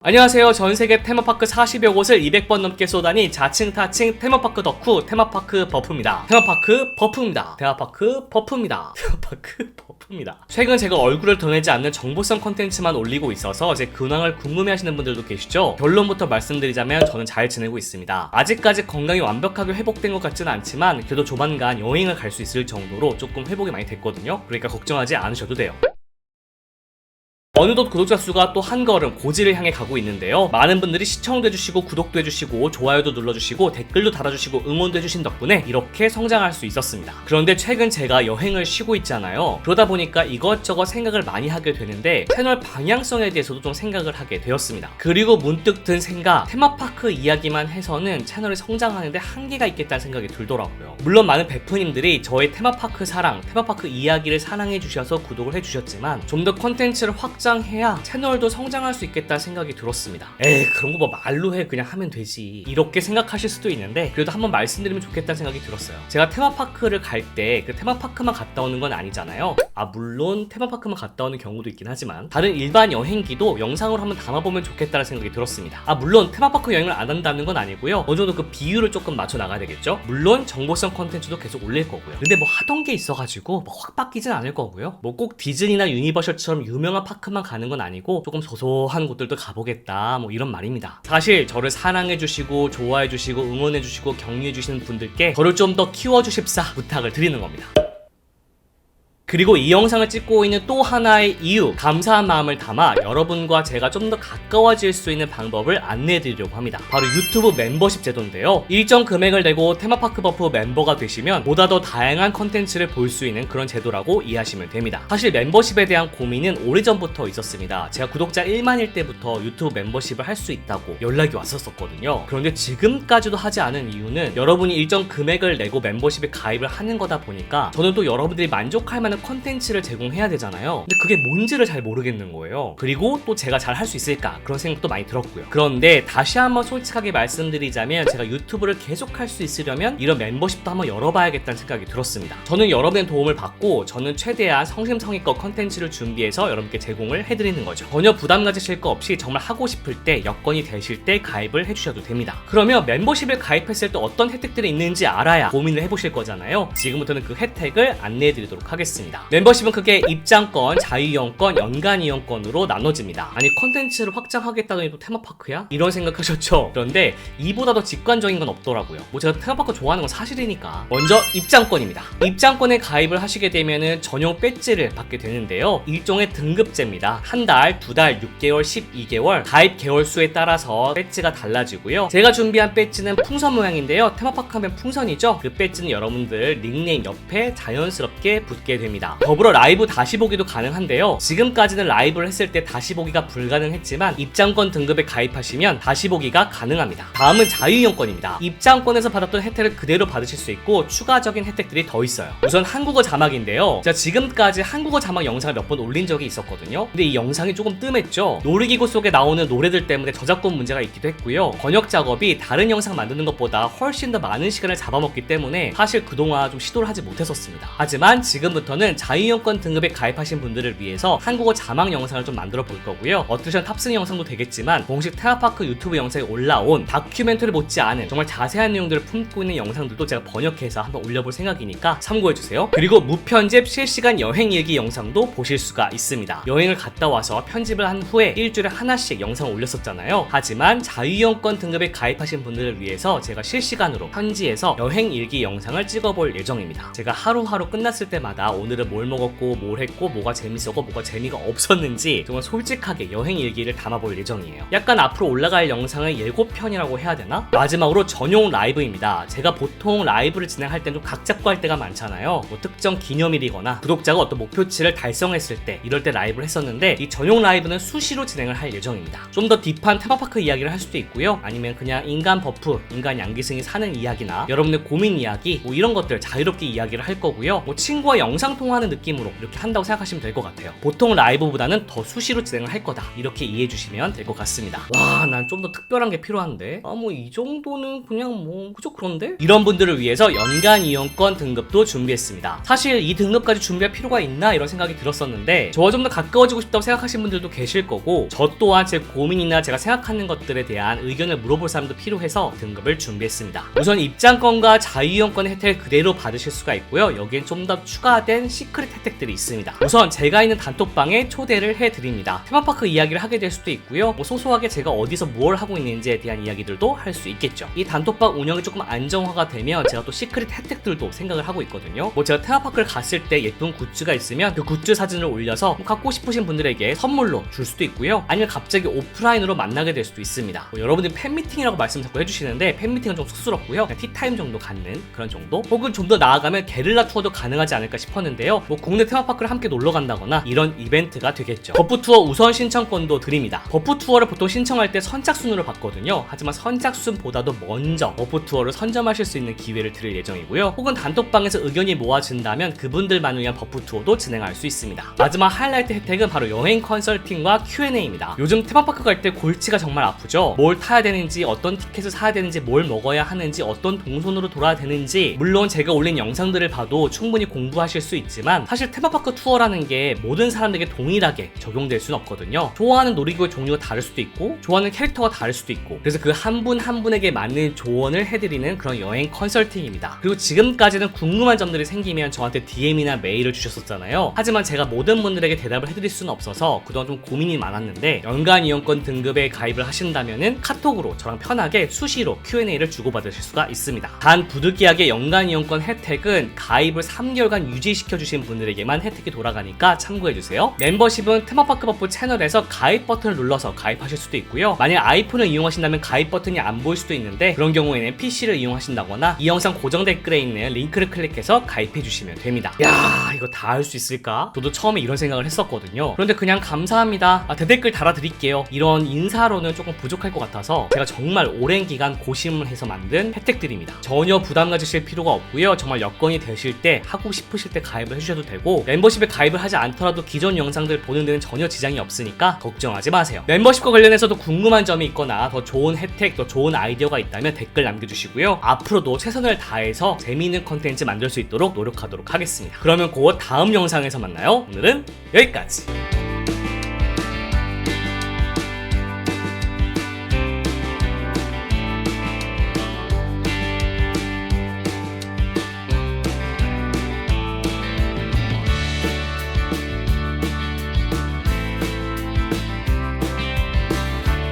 안녕하세요. 전세계 테마파크 40여 곳을 200번 넘게 쏘다니 자칭 타칭 테마파크 덕후 테마파크 버프입니다. 테마파크 버프입니다. 최근 제가 얼굴을 드러내지 않는 정보성 컨텐츠만 올리고 있어서 제 근황을 궁금해하시는 분들도 계시죠? 결론부터 말씀드리자면 저는 잘 지내고 있습니다. 아직까지 건강이 완벽하게 회복된 것 같지는 않지만 그래도 조만간 여행을 갈 수 있을 정도로 조금 회복이 많이 됐거든요. 그러니까 걱정하지 않으셔도 돼요. 어느덧 구독자 수가 또 한 걸음 고지를 향해 가고 있는데요. 많은 분들이 시청도 해주시고 구독도 해주시고 좋아요도 눌러주시고 댓글도 달아주시고 응원도 해주신 덕분에 이렇게 성장할 수 있었습니다. 그런데 최근 제가 여행을 쉬고 있잖아요. 그러다 보니까 이것저것 생각을 많이 하게 되는데 채널 방향성에 대해서도 좀 생각을 하게 되었습니다. 그리고 문득 든 생각, 테마파크 이야기만 해서는 채널이 성장하는데 한계가 있겠다는 생각이 들더라고요. 물론 많은 베프님들이 저의 테마파크 사랑, 테마파크 이야기를 사랑해 주셔서 구독을 해주셨지만 좀 더 콘텐츠를 확장해야 채널도 성장할 수 있겠다는 생각이 들었습니다. 그런 거 뭐 말로 해 그냥 하면 되지 이렇게 생각하실 수도 있는데 그래도 한번 말씀드리면 좋겠다는 생각이 들었어요. 제가 테마파크를 갈 때 그 테마파크만 갔다 오는 건 아니잖아요. 물론 테마파크만 갔다 오는 경우도 있긴 하지만 다른 일반 여행기도 영상으로 한번 담아보면 좋겠다는 생각이 들었습니다. 물론 테마파크 여행을 안 한다는 건 아니고요. 어느 정도 그 비율을 조금 맞춰 나가야 되겠죠. 물론 정보성 컨텐츠도 계속 올릴 거고요. 근데 뭐 하던 게 있어가지고 뭐 확 바뀌진 않을 거고요. 뭐 꼭 디즈니나 유니버셜처럼 유명한 파크만 가는 건 아니고 조금 소소한 곳들도 가보겠다 뭐 이런 말입니다. 사실 저를 사랑해주시고 좋아해주시고 응원해주시고 격려해주시는 분들께 저를 좀 더 키워주십사 부탁을 드리는 겁니다. 그리고 이 영상을 찍고 있는 또 하나의 이유, 감사한 마음을 담아 여러분과 제가 좀 더 가까워질 수 있는 방법을 안내해드리려고 합니다. 바로 유튜브 멤버십 제도인데요. 일정 금액을 내고 테마파크 버프 멤버가 되시면 보다 더 다양한 컨텐츠를 볼 수 있는 그런 제도라고 이해하시면 됩니다. 사실 멤버십에 대한 고민은 오래전부터 있었습니다. 제가 구독자 1만일 때부터 유튜브 멤버십을 할 수 있다고 연락이 왔었거든요. 그런데 지금까지도 하지 않은 이유는 여러분이 일정 금액을 내고 멤버십에 가입을 하는 거다 보니까 저는 또 여러분들이 만족할 만한 컨텐츠를 제공해야 되잖아요. 근데 그게 뭔지를 잘 모르겠는 거예요. 그리고 또 제가 잘 할 수 있을까 그런 생각도 많이 들었고요. 그런데 다시 한번 솔직하게 말씀드리자면 제가 유튜브를 계속 할 수 있으려면 이런 멤버십도 한번 열어봐야겠다는 생각이 들었습니다. 저는 여러분의 도움을 받고 저는 최대한 성심성의껏 컨텐츠를 준비해서 여러분께 제공을 해드리는 거죠. 전혀 부담 가지실 거 없이 정말 하고 싶을 때 여건이 되실 때 가입을 해주셔도 됩니다. 그러면 멤버십을 가입했을 때 어떤 혜택들이 있는지 알아야 고민을 해보실 거잖아요. 지금부터는 그 혜택을 안내해드리도록 하겠습니다. 멤버십은 크게 입장권, 자유이용권, 연간이용권으로 나눠집니다. 아니 컨텐츠를 확장하겠다더니 또 테마파크야? 이런 생각하셨죠? 그런데 이보다 더 직관적인 건 없더라고요. 뭐 제가 테마파크 좋아하는 건 사실이니까. 먼저 입장권입니다. 입장권에 가입을 하시게 되면은 전용 배지를 받게 되는데요. 일종의 등급제입니다. 한 달, 두 달, 6개월, 12개월 가입 개월 수에 따라서 배지가 달라지고요. 제가 준비한 배지는 풍선 모양인데요. 테마파크 하면 풍선이죠? 그 배지는 여러분들 닉네임 옆에 자연스럽게 붙게 됩니다. 더불어 라이브 다시 보기도 가능한데요. 지금까지는 라이브를 했을 때 다시 보기가 불가능했지만 입장권 등급에 가입하시면 다시 보기가 가능합니다. 다음은 자유이용권입니다. 입장권에서 받았던 혜택을 그대로 받으실 수 있고 추가적인 혜택들이 더 있어요. 우선 한국어 자막인데요. 제가 지금까지 한국어 자막 영상을 몇 번 올린 적이 있었거든요. 근데 이 영상이 조금 뜸했죠. 놀이기구 속에 나오는 노래들 때문에 저작권 문제가 있기도 했고요. 번역 작업이 다른 영상 만드는 것보다 훨씬 더 많은 시간을 잡아먹기 때문에 사실 그동안 좀 시도를 하지 못했었습니다. 하지만 지금부터는 자유이용권 등급에 가입하신 분들을 위해서 한국어 자막 영상을 좀 만들어 볼 거고요. 어트리션 탑승 영상도 되겠지만 공식 테마파크 유튜브 영상에 올라온 다큐멘터리 못지않은 정말 자세한 내용들을 품고 있는 영상들도 제가 번역해서 한번 올려볼 생각이니까 참고해주세요. 그리고 무편집 실시간 여행일기 영상도 보실 수가 있습니다. 여행을 갔다 와서 편집을 한 후에 일주일에 하나씩 영상을 올렸었잖아요. 하지만 자유이용권 등급에 가입하신 분들을 위해서 제가 실시간으로 현지에서 여행일기 영상을 찍어볼 예정입니다. 제가 하루하루 끝났을 때마다 오늘은 뭘 먹었고 뭘 했고 뭐가 재밌었고 뭐가 재미가 없었는지 정말 솔직하게 여행일기를 담아볼 예정이에요. 약간 앞으로 올라갈 영상의 예고편이라고 해야 되나? 마지막으로 전용 라이브입니다. 제가 보통 라이브를 진행할 때 좀 각 잡고 할 때가 많잖아요. 뭐 특정 기념일이거나 구독자가 어떤 목표치를 달성했을 때 이럴 때 라이브를 했었는데 이 전용 라이브는 수시로 진행을 할 예정입니다. 좀 더 딥한 테마파크 이야기를 할 수도 있고요. 아니면 그냥 인간 버프, 인간 양기승이 사는 이야기나 여러분의 고민 이야기 뭐 이런 것들 자유롭게 이야기를 할 거고요. 뭐 친구와 영상 통화하는 느낌으로 이렇게 한다고 생각하시면 될 것 같아요. 보통 라이브보다는 더 수시로 진행을 할 거다, 이렇게 이해해 주시면 될 것 같습니다. 와, 난 좀 더 특별한 게 필요한데, 뭐 이 정도는 그냥 뭐 그저 그런데? 이런 분들을 위해서 연간 이용권 등급도 준비했습니다. 사실 이 등급까지 준비할 필요가 있나 이런 생각이 들었었는데, 저와 좀 더 가까워지고 싶다고 생각하시는 분들도 계실 거고, 저 또한 제 고민이나 제가 생각하는 것들에 대한 의견을 물어볼 사람도 필요해서 등급을 준비했습니다. 우선 입장권과 자유이용권의 혜택을 그대로 받으실 수가 있고요. 여기엔 좀 더 추가된 시크릿 혜택들이 있습니다. 우선 제가 있는 단톡방에 초대를 해드립니다. 테마파크 이야기를 하게 될 수도 있고요. 소소하게 제가 어디서 뭘 하고 있는지에 대한 이야기들도 할 수 있겠죠. 이 단톡방 운영이 조금 안정화가 되면 제가 또 시크릿 혜택들도 생각을 하고 있거든요. 제가 테마파크를 갔을 때 예쁜 굿즈가 있으면 그 굿즈 사진을 올려서 갖고 싶으신 분들에게 선물로 줄 수도 있고요. 아니면 갑자기 오프라인으로 만나게 될 수도 있습니다. 여러분들이 팬미팅이라고 말씀 자꾸 해주시는데, 팬미팅은 좀 쑥스럽고요. 그냥 티타임 정도 갖는 그런 정도? 혹은 좀 더 나아가면 게릴라 투어도 가능하지 않을까 싶었는데요. 국내 테마파크를 함께 놀러 간다거나 이런 이벤트가 되겠죠. 버프 투어 우선 신청권도 드립니다. 버프 투어를 보통 신청할 때 선착순으로 받거든요. 하지만 선착순보다도 먼저 버프 투어를 선점하실 수 있는 기회를 드릴 예정이고요. 혹은 단톡방에서 의견이 모아진다면 그분들만을 위한 버프 투어도 진행할 수 있습니다. 마지막 하이라이트 혜택은 바로 여행 컨설팅과 Q&A입니다. 요즘 테마파크 갈 때 골치가 정말 아프죠. 뭘 타야 되는지, 어떤 티켓을 사야 되는지, 뭘 먹어야 하는지, 어떤 동선으로 돌아야 되는지, 물론 제가 올린 영상들을 봐도 충분히 공부하실 수 있지만, 사실 테마파크 투어라는 게 모든 사람들에게 동일하게 적용될 수는 없거든요. 좋아하는 놀이기구의 종류가 다를 수도 있고, 좋아하는 캐릭터가 다를 수도 있고, 그래서 그 한 분 한 분에게 맞는 조언을 해드리는 그런 여행 컨설팅입니다. 그리고 지금까지는 궁금한 점들이 생기면 저한테 DM이나 메일을 주셨었잖아요. 하지만 제가 모든 분들에게 대답을 해드릴 수는 없어서 그동안 좀 고민이 많았는데, 연간 이용권 등급에 가입을 하신다면은 카톡으로 저랑 편하게 수시로 Q&A를 주고받으실 수가 있습니다. 단 부득이하게 연간 이용권 혜택은 가입을 3개월간 유지시켜주신 분들에게만 혜택이 돌아가니까 참고해주세요. 멤버십은 테마파크 버프 채널에서 가입 버튼을 눌러서 가입하실 수도 있고요. 만약 아이폰을 이용하신다면 가입 버튼이 안 보일 수도 있는데, 그런 경우에는 PC를 이용하신다거나 이 영상 고정 댓글에 있는 링크를 클릭해서 가입해주시면 됩니다. 야, 이거 다 할 수 있을까? 저도 처음에 이런 생각을 했었거든요. 그런데 그냥 감사합니다, 대댓글 달아드릴게요, 이런 인사로는 조금 부족할 것 같아서 제가 정말 오랜 기간 고심을 해서 만든 혜택들입니다. 전혀 부담 가지실 필요가 없고요. 정말 여건이 되실 때, 하고 싶으실 때 가입을 해주셔도 되고, 멤버십에 가입을 하지 않더라도 기존 영상들 보는 데는 전혀 지장이 없으니까 걱정하지 마세요. 멤버십과 관련해서도 궁금한 점이 있거나 더 좋은 혜택, 더 좋은 아이디어가 있다면 댓글 남겨주시고요. 앞으로도 최선을 다해서 재미있는 컨텐츠 만들 수 있도록 노력하도록 하겠습니다. 그러면 곧 다음 영상에서 만나요. 오늘은 여기까지.